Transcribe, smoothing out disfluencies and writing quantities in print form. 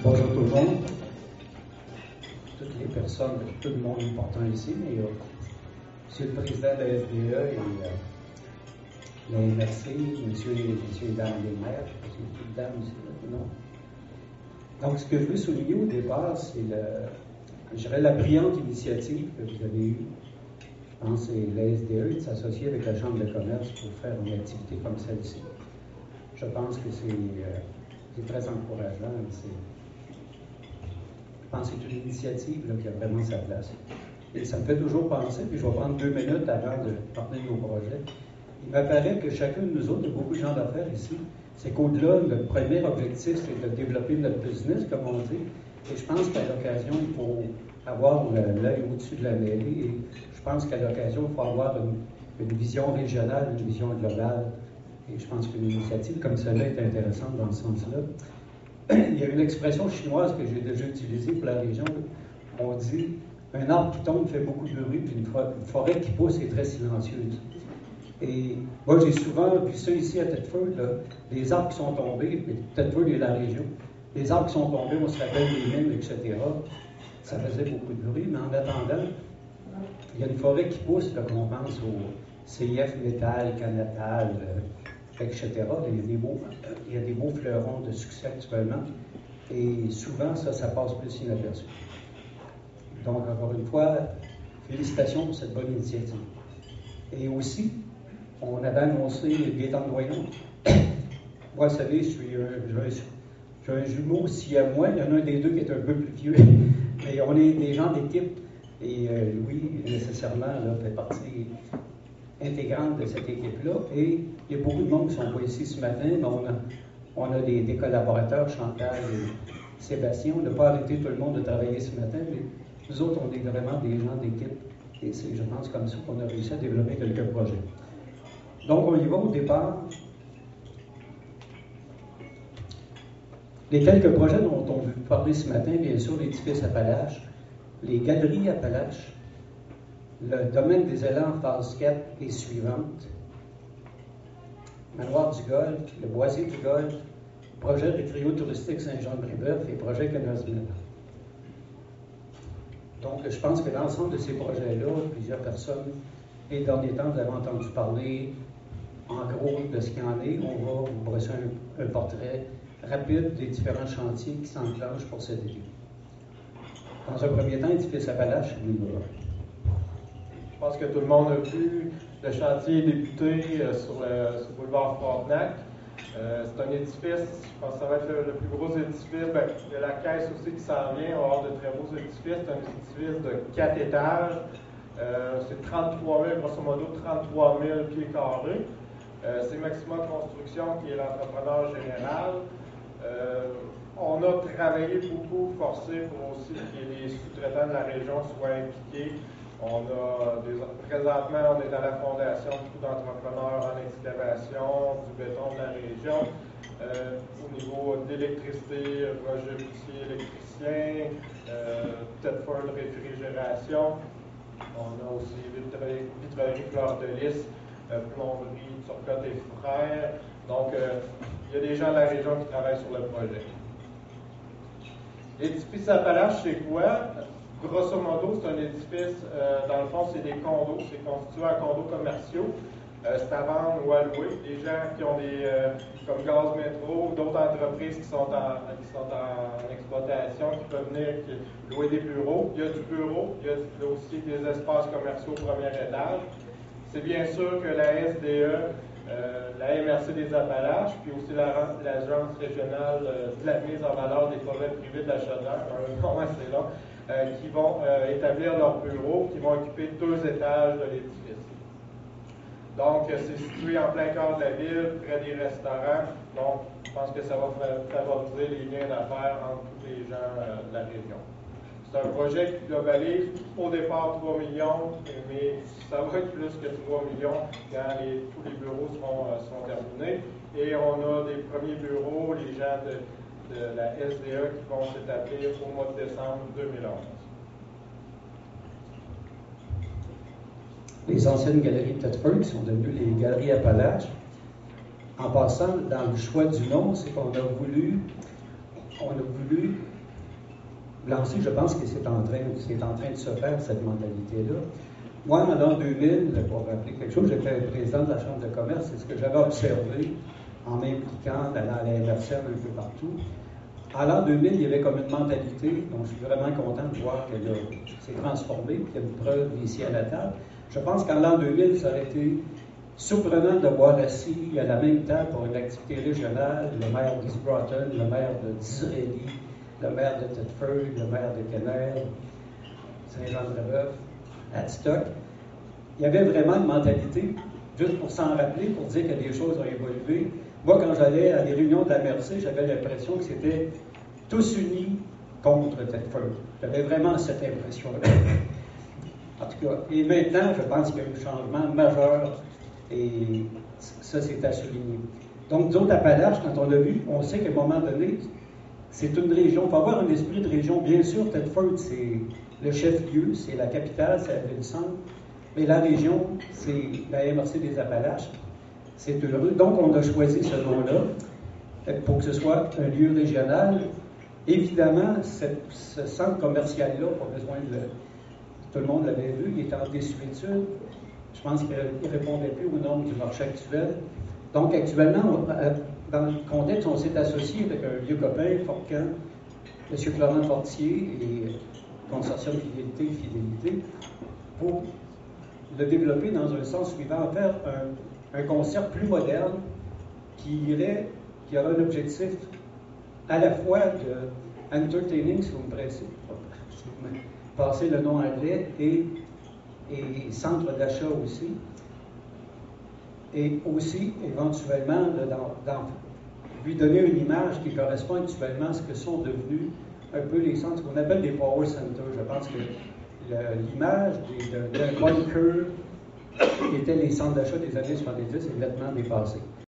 Bonjour tout le monde. Toutes les personnes, tout le monde important ici, mais Monsieur le Président de la FDE et la MRC, Monsieur et Dames les maires, Monsieur et Dames ici, non. Donc, ce que je veux souligner au départ, c'est je dirais la brillante initiative que vous avez eue. Je pense que c'est la SDE de s'associer avec la Chambre de commerce pour faire une activité comme celle-ci. Je pense que c'est très encourageant. Je pense que c'est une initiative là, qui a vraiment sa place. Et ça me fait toujours penser, puis je vais prendre 2 minutes avant de parler de nos projets. Il m'apparaît que chacun de nous autres, il y a beaucoup de gens d'affaires ici, c'est qu'au-delà, notre premier objectif, c'est de développer notre business, comme on dit. Et je pense qu'à l'occasion, il faut avoir l'œil au-dessus de la mêlée. Et je pense qu'à l'occasion, il faut avoir une vision régionale, une vision globale. Et je pense qu'une initiative comme celle-là est intéressante dans ce sens-là. Il y a une expression chinoise que j'ai déjà utilisée pour la région. On dit un arbre qui tombe fait beaucoup de bruit, puis une forêt qui pousse est très silencieuse. Et moi, j'ai souvent vu ça ici à Thetford, les arbres qui sont tombés, puis Thetford est la région. Les arbres qui sont tombés, on se rappelle des mines, etc. Ça faisait beaucoup de bruit, mais en attendant, il y a une forêt qui pousse, là, qu'on pense au CIF Métal, Canatal, etc. Il y a des beaux fleurons de succès actuellement. Et souvent, ça passe plus inaperçu. Donc, encore une fois, félicitations pour cette bonne initiative. Et aussi, on avait annoncé Gaétan Doyon. Moi, vous savez, j'ai un jumeau aussi à moi. Il y en a un des deux qui est un peu plus vieux. Mais on est des gens d'équipe. Et Louis, nécessairement, là, fait partie intégrante de cette équipe-là. Et il y a beaucoup de monde qui ne sont pas ici ce matin, mais on a des collaborateurs, Chantal et Sébastien. On n'a pas arrêté tout le monde de travailler ce matin, mais nous autres, on est vraiment des gens d'équipe. Et c'est, je pense, comme ça qu'on a réussi à développer quelques projets. Donc, on y va au départ. Les quelques projets dont on veut parler ce matin, bien sûr, l'édifice Appalaches, les galeries Appalaches, le domaine des élans en phase 4 et suivante, Manoir du Golfe, le Boisier du Golfe, projet de trio touristique Saint-Jean-de-Brébeuf et projet Canasmil. Donc, je pense que l'ensemble de ces projets-là, plusieurs personnes, les derniers temps, vous avez entendu parler en gros de ce qu'il y en est. On va vous brosser un portrait rapide des différents chantiers qui s'enclenchent pour cet été. Dans un premier temps, l'édifice Appalaches, je pense que tout le monde a vu le chantier débuter sur le boulevard Frontenac. C'est un édifice, je pense que ça va être le plus gros édifice. Il y a la caisse aussi qui s'en vient, on va avoir de très beaux édifices. C'est un édifice de 4 étages. C'est 33 000, grosso modo 33 000 pieds carrés. C'est Maxima Construction qui est l'entrepreneur général. On a travaillé beaucoup, forcé pour aussi que les sous-traitants de la région soient impliqués. Présentement, on est à la fondation, beaucoup d'entrepreneurs en excavation, du béton de la région. Au niveau d'électricité, Roger Boutier, électricien, Thetford réfrigération. On a aussi vitrerie Fleur de Lys, plomberie Turcotte et Frères. Donc, il y a des gens de la région qui travaillent sur le projet. L'édifice Appalaches, c'est quoi? Grosso modo, c'est un édifice, dans le fond, c'est des condos, c'est constitué en condos commerciaux. C'est à vendre ou à louer. Des gens qui ont comme Gaz Métro, d'autres entreprises qui sont en exploitation, qui peuvent venir louer des bureaux. Il y a du bureau, il y a aussi des espaces commerciaux au premier étage. C'est bien sûr que la SDE, la MRC des Appalaches, puis aussi l'Agence régionale de la mise en valeur des forêts privées de la Chaudière, un nom assez long, qui vont établir leurs bureaux, qui vont occuper 2 étages de l'édifice. Donc, c'est situé en plein cœur de la ville, près des restaurants. Donc, je pense que ça va favoriser les liens d'affaires entre tous les gens de la région. C'est un projet qui globalise au départ 3 millions, mais ça va être plus que 3 millions quand tous les bureaux seront terminés. Et on a des premiers bureaux, les gens de la SDE qui vont s'établir au mois de décembre 2011. Les anciennes galeries de Thetford sont devenues les galeries Appalaches. En passant, dans le choix du nom, c'est qu'on a voulu lancer, je pense que c'est en train de se faire, cette mentalité-là. Moi, en l'an 2000, pour rappeler quelque chose, j'étais président de la Chambre de commerce, c'est ce que j'avais observé en m'impliquant, allant à la MRCN un peu partout. En l'an 2000, il y avait comme une mentalité, dont je suis vraiment content de voir qu'elle s'est transformée, qu'il y a une preuve ici à la table. Je pense qu'en l'an 2000, ça aurait été surprenant de voir assis à la même table pour une activité régionale le maire d'East Broughton, le maire de Disraeli, le maire de Thetford, le maire de Kenner, Saint-Jean-de-Brébeuf, Adstock. Il y avait vraiment une mentalité, juste pour s'en rappeler, pour dire que des choses ont évolué. Moi, quand j'allais à des réunions de la MRC, j'avais l'impression que c'était tous unis contre Thetford. J'avais vraiment cette impression-là. En tout cas, et maintenant, je pense qu'il y a eu un changement majeur et ça, c'est à souligner. Donc, nous autres, Appalaches, quand on l'a vu, on sait qu'à un moment donné, c'est une région. Il faut avoir un esprit de région. Bien sûr, Thetford, c'est le chef-lieu, c'est la capitale, c'est la ville-centre. Mais la région, c'est la MRC des Appalaches. C'est heureux. Donc, on a choisi ce nom-là pour que ce soit un lieu régional. Évidemment, ce centre commercial-là, pas besoin de tout le monde l'avait vu, il était en désuétude. Je pense qu'il ne répondait plus aux normes du marché actuel. Donc, actuellement, dans le contexte, on s'est associé avec un vieux copain, Fortcan, M. Florent Fortier et Consortium Fidélité, pour le développer dans un sens suivant, faire un concert plus moderne qui aurait un objectif à la fois de entertaining, si vous me pressez, passer le nom anglais, et centre d'achat aussi, et aussi éventuellement lui donner une image qui correspond actuellement à ce que sont devenus un peu les centres qu'on appelle des power centers. Je pense que l'image d'un bunker qui étaient les centres d'achat des années 70 est nettement dépassée.